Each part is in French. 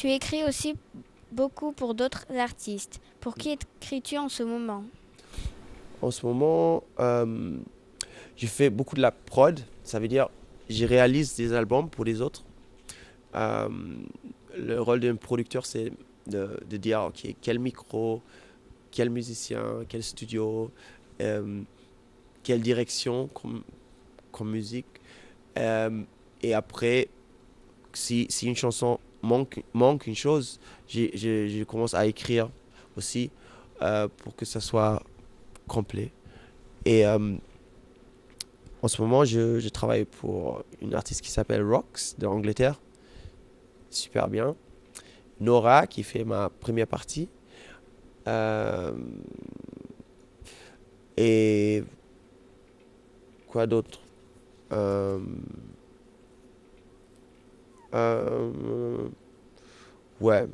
Tu écris aussi beaucoup pour d'autres artistes. Pour qui écris-tu en ce moment? En ce moment, je fais beaucoup de la prod. Ça veut dire, je réalise des albums pour les autres. Euh, le rôle d'un producteur, c'est de dire, OK, quel micro, quel musicien, quel studio, euh, quelle direction comme musique. Euh, et après, si une chanson manque une chose, je commence à écrire aussi pour que ça soit complet. Et en ce moment, je travaille pour une artiste qui s'appelle Rox de Angleterre. Super bien. Nora qui fait ma première partie. Euh, et quoi d'autre? Euh, euh, ouais,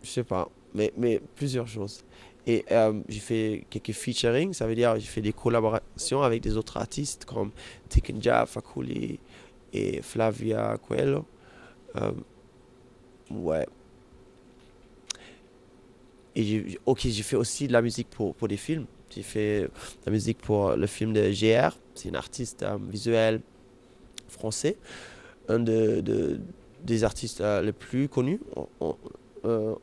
je sais pas. Mais plusieurs choses. Et j'ai fait quelques featuring, ça veut dire j'ai fait des collaborations avec des autres artistes comme Tikenja, Fakuli et Flavia Coelho. Euh, ouais. Et ok, j'ai fait aussi de la musique pour des films. J'ai fait de la musique pour le film de GR. C'est un artiste visuel français. Des artistes les plus connus euh,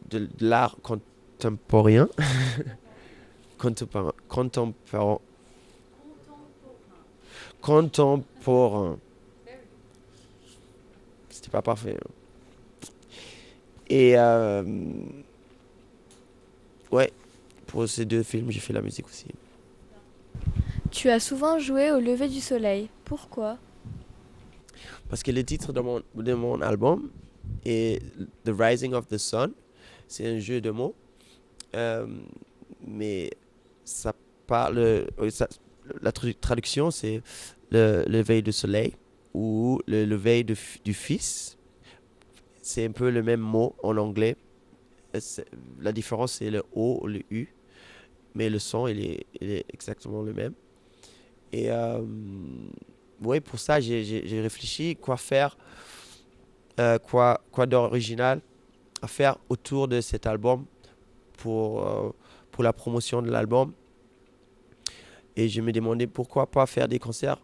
de l'art contemporain. Contemporain. Contemporain. C'était pas parfait, hein. Et ouais, pour ces deux films, j'ai fait la musique aussi. Tu as souvent joué au lever du soleil. Pourquoi? Parce que le titre de mon album est The Rising of the Sun. C'est un jeu de mots. Euh, mais ça parle. La traduction, c'est le lever du soleil ou le lever du fils. C'est un peu le même mot en anglais. La différence, c'est le O ou le U. Mais le son, il est exactement le même. Et ouais, pour ça, j'ai réfléchi quoi faire, quoi d'original à faire autour de cet album pour la promotion de l'album. Et je me demandais pourquoi pas faire des concerts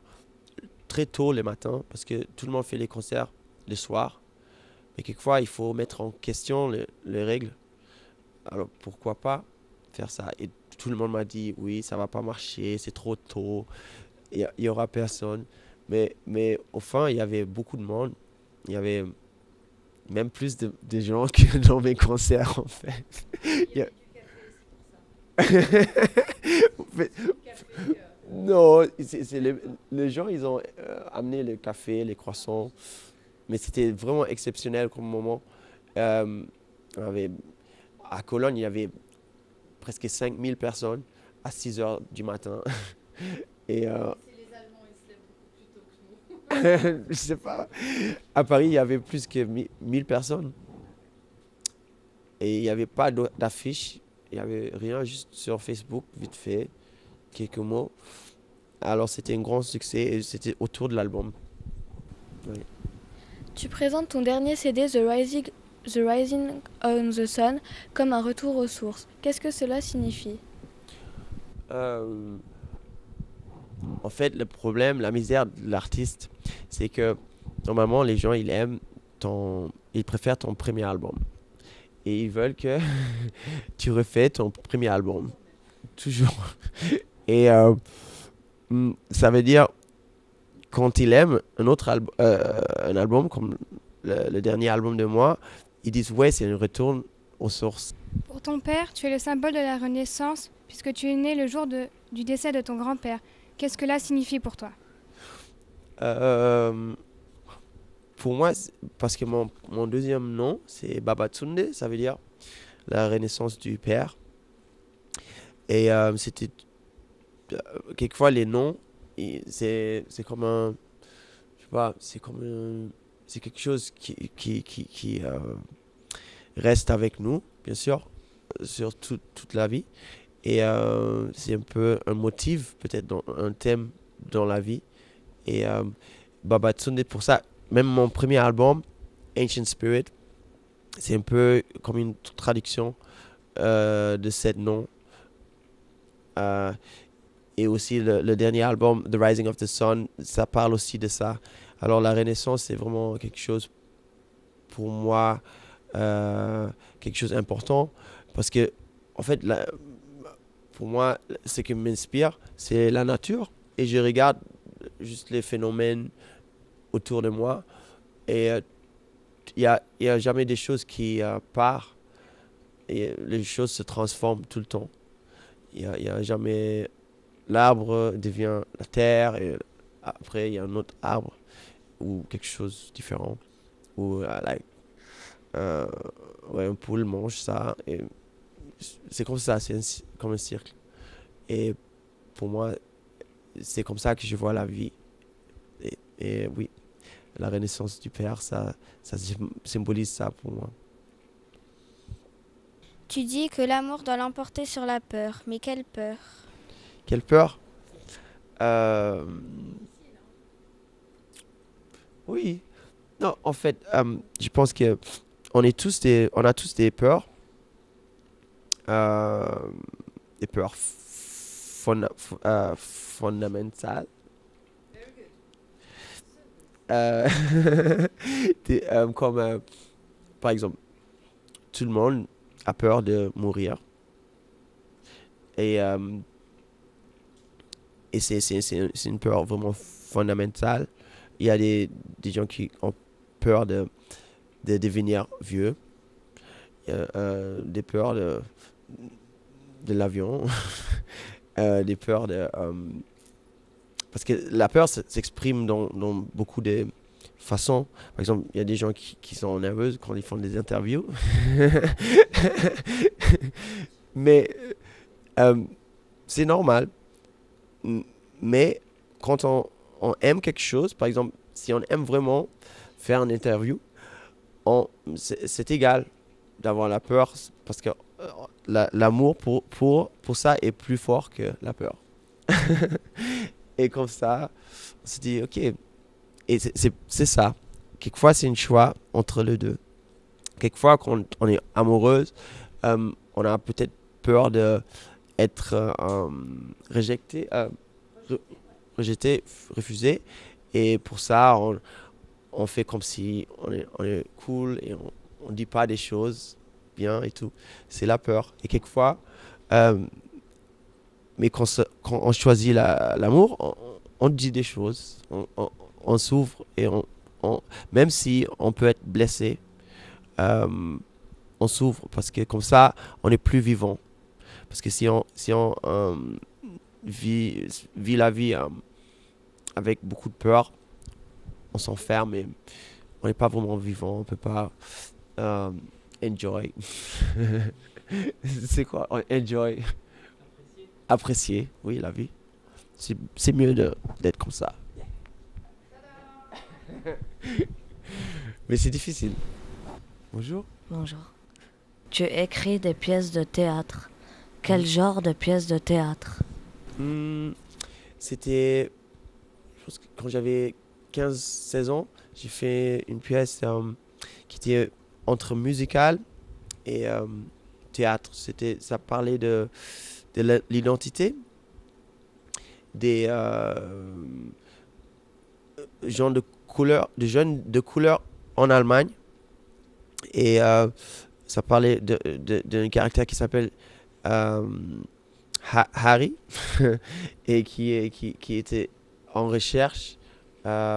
très tôt le matin, parce que tout le monde fait les concerts le soir. Mais quelquefois, il faut mettre en question les règles. Alors pourquoi pas faire ça? Et tout le monde m'a dit, oui, ça va pas marcher, c'est trop tôt, il y aura personne. Mais au fond, il y avait beaucoup de monde. Il y avait même plus de gens que dans mes concerts, en fait. Il y a- En fait, non, c'est les gens, ils ont amené le café, les croissants. Mais c'était vraiment exceptionnel comme moment. Euh, on avait- à Cologne, il y avait presque 5000 personnes à 6 heures du matin. Et je sais pas, à Paris, il y avait plus que 1000 personnes. Et il n'y avait pas d'affiche, il n'y avait rien, juste sur Facebook, vite fait, quelques mots. Alors c'était un grand succès et c'était autour de l'album. Oui. Tu présentes ton dernier CD The Rising on the Sun comme un retour aux sources. Qu'est-ce que cela signifie? Euh, En fait, le problème, la misère de l'artiste, c'est que normalement, les gens, ils préfèrent ton premier album. Et ils veulent que tu refais ton premier album. Toujours. Et ça veut dire, quand il aime un album comme le dernier album de moi, ils disent, ouais, c'est un retour aux sources. Pour ton père, tu es le symbole de la Renaissance puisque tu es né le jour du décès de ton grand-père. Qu'est-ce que cela signifie pour toi? Euh, pour moi, parce que mon deuxième nom, c'est Babatunde, ça veut dire la renaissance du père. Et c'était quelquefois les noms, c'est comme un, je sais pas, c'est quelque chose qui reste avec nous, bien sûr, sur toute la vie. Et c'est un peu un motif, peut-être un thème dans la vie. Et Babatunde, pour ça, même mon premier album, Ancient Spirit. C'est un peu comme une traduction de ce nom. Euh, et aussi le dernier album, The Rising of the Sun, ça parle aussi de ça. Alors la Renaissance, c'est vraiment quelque chose pour moi, quelque chose d'important. Parce que, en fait, pour moi, ce qui m'inspire, c'est la nature. Et je regarde juste les phénomènes autour de moi. Et il y a jamais des choses qui partent. Et les choses se transforment tout le temps. Il y a jamais... L'arbre devient la terre et après il y a un autre arbre ou quelque chose de différent. Ou euh, ouais, un poule mange ça. Et c'est comme ça, comme un cercle. Et pour moi, c'est comme ça que je vois la vie. Et oui, la renaissance du Père, ça symbolise ça pour moi. Tu dis que l'amour doit l'emporter sur la peur, mais quelle peur? Quelle peur? Euh, oui. Non, en fait, je pense que on a tous euh, des peurs fondamentales. Euh, comme, par exemple, tout le monde a peur de mourir. Et, euh, et c'est une peur vraiment fondamentale. Il y a des gens qui ont peur de devenir vieux. Il y a des peurs de l'avion. Des peurs de... parce que la peur s'exprime dans beaucoup de façons. Par exemple, il y a des gens qui sont nerveux quand ils font des interviews. Mais c'est normal. Mais quand on aime quelque chose, par exemple, si on aime vraiment faire une interview, c'est égal d'avoir la peur parce que l'amour pour ça est plus fort que la peur. Et comme ça, on se dit, ok. Et c'est ça. Quelquefois, c'est un choix entre les deux. Quelquefois, quand on est amoureuse, on a peut-être peur d'être rejeté, refusé. Et pour ça, on fait comme si on est cool et on dit pas des choses bien et tout. C'est la peur. Et quelquefois, mais quand on choisit l'amour, on dit des choses, on s'ouvre et même si on peut être blessé, on s'ouvre parce que comme ça, on est plus vivant. Parce que si on vit la vie avec beaucoup de peur, on s'enferme et on n'est pas vraiment vivant, on peut pas enjoy. C'est quoi? Enjoy. Apprécier, oui, la vie. C'est mieux d'être comme ça. Mais c'est difficile. Bonjour. Bonjour. Tu écris des pièces de théâtre. Quel genre de pièces de théâtre? C'était... Je pense que quand j'avais 15-16 ans, j'ai fait une pièce qui était entre musical et théâtre. Ça parlait de l'identité des gens de jeunes de couleur en Allemagne. Et ça parlait d'un caractère qui s'appelle Harry et qui était en recherche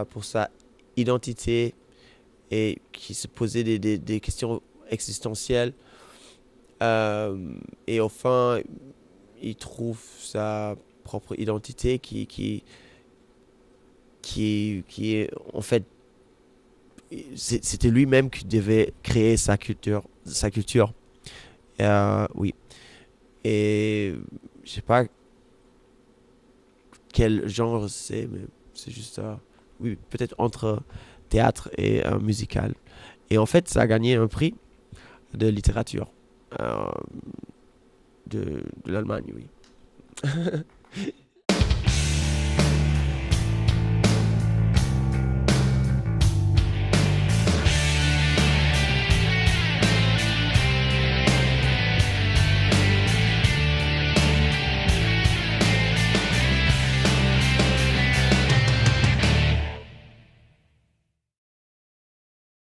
pour sa identité et qui se posait des questions existentielles. Et enfin, il trouve sa propre identité qui est en fait, c'était lui-même qui devait créer sa culture. Oui. Et je sais pas quel genre c'est, mais c'est juste oui, peut-être entre théâtre et musical. Et en fait, ça a gagné un prix de littérature de l'Allemagne, oui.